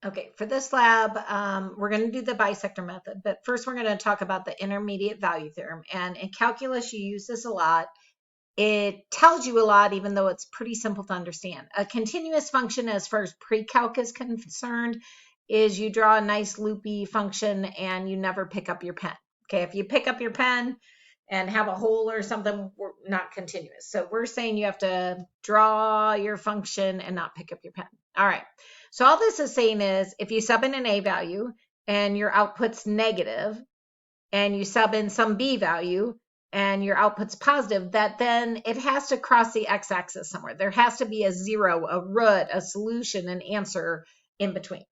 Okay, for this lab, we're going to do the bisector method, but first we're going to talk about the intermediate value theorem. And in calculus, you use this a lot. It tells you a lot, even though it's pretty simple to understand. A continuous function, as far as pre-calc is concerned, is you draw a nice loopy function and you never pick up your pen. Okay, if you pick up your pen and have a hole or something, we're not continuous. So we're saying you have to draw your function and not pick up your pen. All right. So all this is saying is if you sub in an A value and your output's negative, and you sub in some B value and your output's positive, that then it has to cross the x-axis somewhere. There has to be a zero, a root, a solution, an answer in between.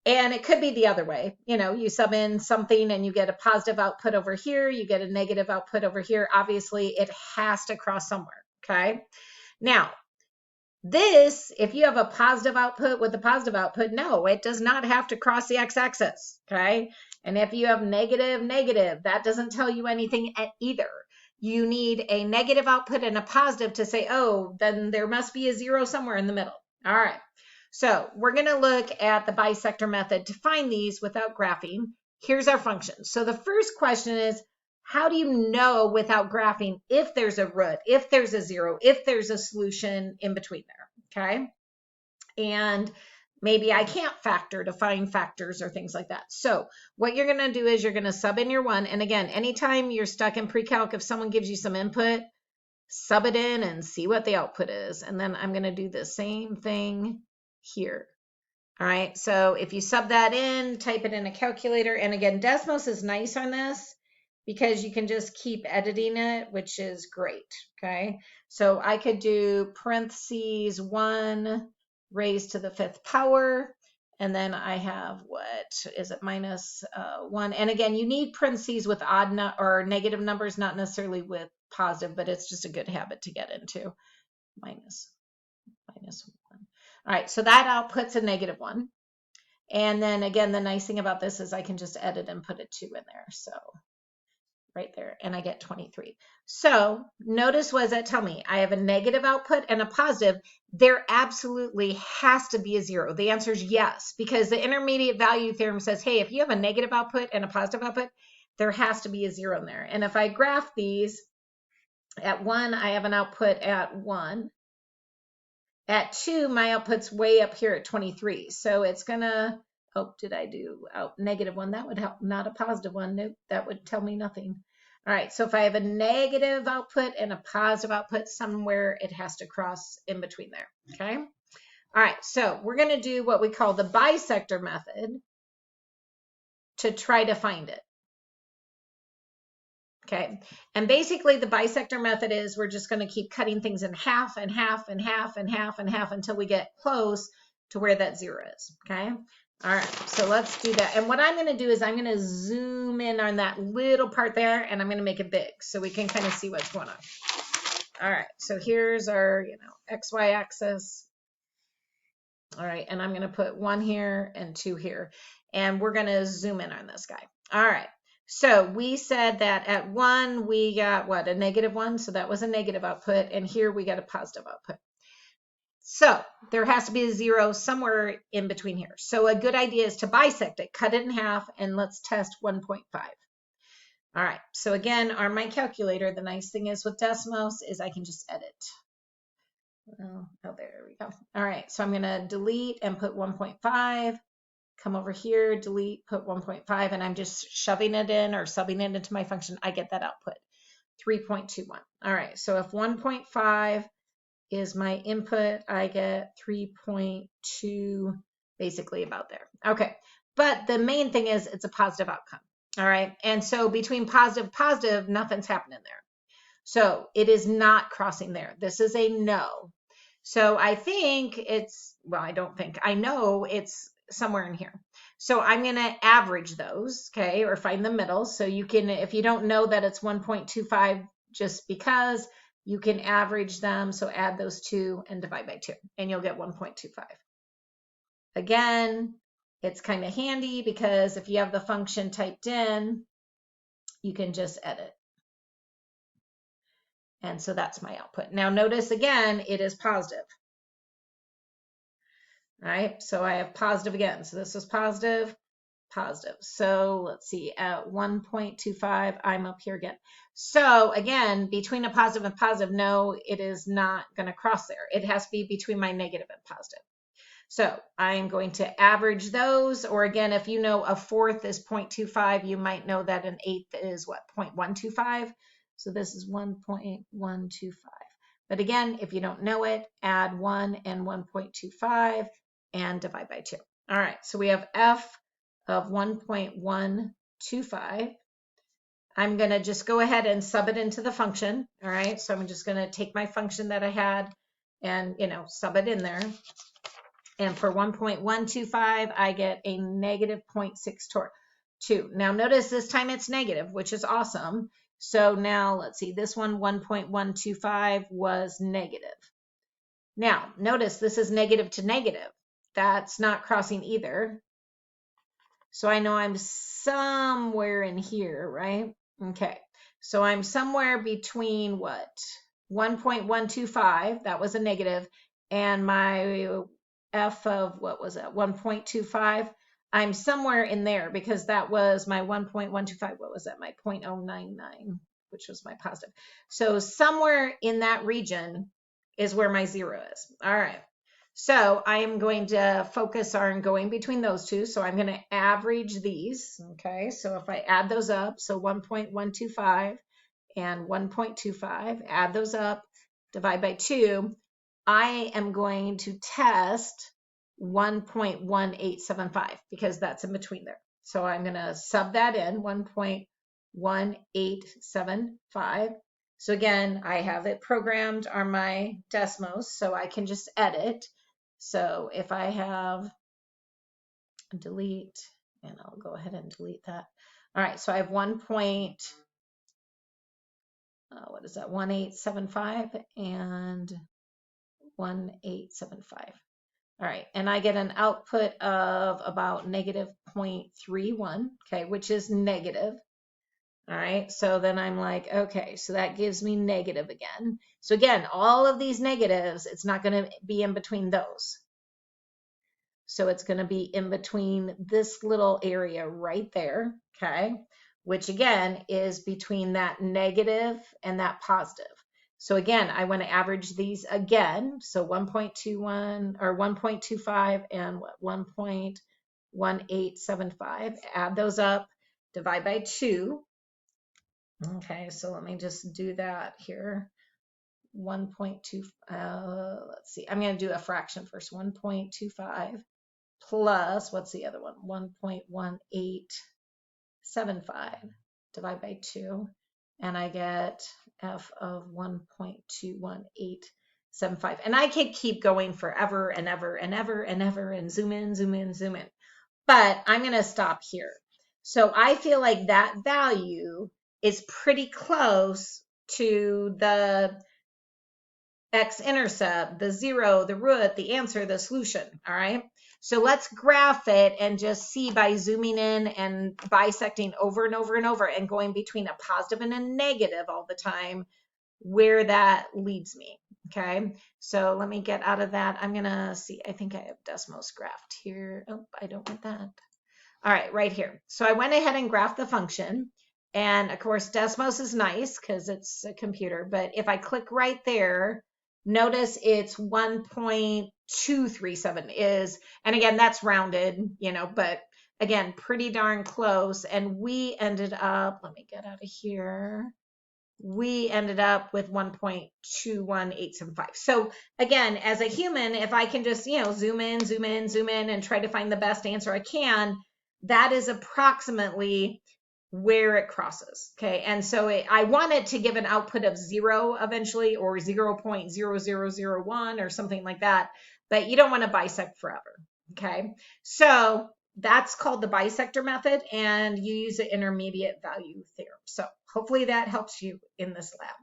And it could be the other way. You know, you sub in something and you get a positive output over here, you get a negative output over here. Obviously, it has to cross somewhere, okay? Now, this, if you have a positive output with a positive output, no, it does not have to cross the x-axis, okay? And if you have negative, negative, that doesn't tell you anything either. You need a negative output and a positive to say, oh, then there must be a zero somewhere in the middle. All right, so we're going to look at the bisector method to find these without graphing. Here's our function. So the first question is, how do you know without graphing if there's a root, if there's a zero, if there's a solution in between there, okay? And maybe I can't factor to find factors or things like that. So what you're going to do is you're going to sub in your one. And again, anytime you're stuck in pre-calc, if someone gives you some input, sub it in and see what the output is. And then I'm going to do the same thing here. All right, so if you sub that in, type it in a calculator. And again, Desmos is nice on this because you can just keep editing it, which is great, okay? So I could do parentheses 1 raised to the 5th power, and then I have, what is it, minus 1. And again, you need parentheses with odd or negative numbers, not necessarily with positive, but it's just a good habit to get into. Minus 1. All right, so that outputs a negative 1. And then again, the nice thing about this is I can just edit and put a 2 in there. So right there, and I get 23. So notice what does that tell me? I have a negative output and a positive. There absolutely has to be a zero. The answer is yes, because the intermediate value theorem says, hey, if you have a negative output and a positive output, there has to be a zero in there. And if I graph these, at 1, I have an output at 1. At 2, my output's way up here at 23. So it's gonna, oh, did I do negative 1? That would help, not a positive 1. Nope, that would tell me nothing. All right, so if I have a negative output and a positive output, somewhere it has to cross in between there, okay? All right, so we're gonna do what we call the bisector method to try to find it. Okay, and basically the bisector method is we're just going to keep cutting things in half and half and half and half and half until we get close to where that zero is. Okay, all right, so let's do that. And what I'm going to do is I'm going to zoom in on that little part there, and I'm going to make it big so we can kind of see what's going on. All right, so here's our, XY axis. All right, and I'm going to put 1 here and 2 here, and we're going to zoom in on this guy. All right. So we said that at 1, we got what, a negative 1. So that was a negative output. And here we got a positive output. So there has to be a zero somewhere in between here. So a good idea is to bisect it, cut it in half, and let's test 1.5. All right. So again, on my calculator, the nice thing is with Desmos is I can just edit. Oh, there we go. All right. So I'm going to delete and put 1.5. Come over here, delete, put 1.5, and I'm just shoving it in or subbing it into my function. I get that output, 3.21. All right, so if 1.5 is my input, I get 3.2, basically about there. Okay, but the main thing is it's a positive outcome. All right, and so between positive, positive, nothing's happening there. So it is not crossing there. This is a no. So I think it's, well, I don't think, I know it's somewhere in here. So I'm going to average those, okay, or find the middle. So you can, if you don't know that it's 1.25 just because, you can average them. So add those 2 and divide by 2, and you'll get 1.25. Again, it's kind of handy because if you have the function typed in, you can just edit. And so that's my output. Now notice again, it is positive. right? So I have positive again. So this is positive, positive. So let's see, at 1.25, I'm up here again. So again, between a positive and positive, no, it is not going to cross there. It has to be between my negative and positive. So I'm going to average those, or again, if you know a fourth is 0.25, you might know that an eighth is what, 0.125. So this is 1.125. But again, if you don't know it, add 1 and 1.25 and divide by 2. All right, so we have f of 1.125. I'm going to just go ahead and sub it into the function. All right, so I'm just going to take my function that I had and, sub it in there. And for 1.125, I get a negative 0.62. Now notice this time it's negative, which is awesome. So now let's see, this one, 1.125 was negative. Now notice this is negative to negative. That's not crossing either. So I know I'm somewhere in here, right? Okay, so I'm somewhere between what? 1.125, that was a negative, and my f of, what was that, 1.25. I'm somewhere in there because that was my 1.125. What was that? My 0.099, which was my positive. So somewhere in that region is where my 0 is. All right. So I am going to focus on going between those two. So I'm going to average these. Okay. So if I add those up, so 1.125 and 1.25, add those up, divide by 2, I am going to test 1.1875 because that's in between there. So I'm going to sub that in, 1.1875. So again, I have it programmed on my Desmos, so I can just edit. So if I have delete, and I'll go ahead and delete that. All right, so I have 1875 and 1875. All right, and I get an output of about negative 0.31, okay, which is negative. All right, so then I'm like, okay, so that gives me negative again. So again, all of these negatives, it's not going to be in between those. So it's going to be in between this little area right there, okay, which again is between that negative and that positive. So again, I want to average these again. So 1.21 or 1.25 and 1.1875. Add those up, divide by 2. Okay, so let me just do that here. 1.2, let's see, I'm going to do a fraction first. 1.25 plus, what's the other one? 1.1875 divide by 2, and I get f of 1.21875. And I could keep going forever and ever and ever and ever and zoom in, zoom in, zoom in. But I'm going to stop here. So I feel like that value is pretty close to the x-intercept, the 0, the root, the answer, the solution. All right. So let's graph it and just see by zooming in and bisecting over and over and over and going between a positive and a negative all the time where that leads me. Okay. So let me get out of that. I'm going to see. I think I have Desmos graphed here. Oh, I don't want that. All right, right here. So I went ahead and graphed the function. And of course, Desmos is nice because it's a computer. But if I click right there, notice it's 1.237 is, and again, that's rounded, but again, pretty darn close. And we ended up, let me get out of here. We ended up with 1.21875. So again, as a human, if I can just, zoom in, zoom in, zoom in, and try to find the best answer I can, that is approximately where it crosses. Okay. And so I want it to give an output of 0 eventually, or 0.0001 or something like that, but you don't want to bisect forever. Okay. So that's called the bisector method, and you use the intermediate value theorem. So hopefully that helps you in this lab.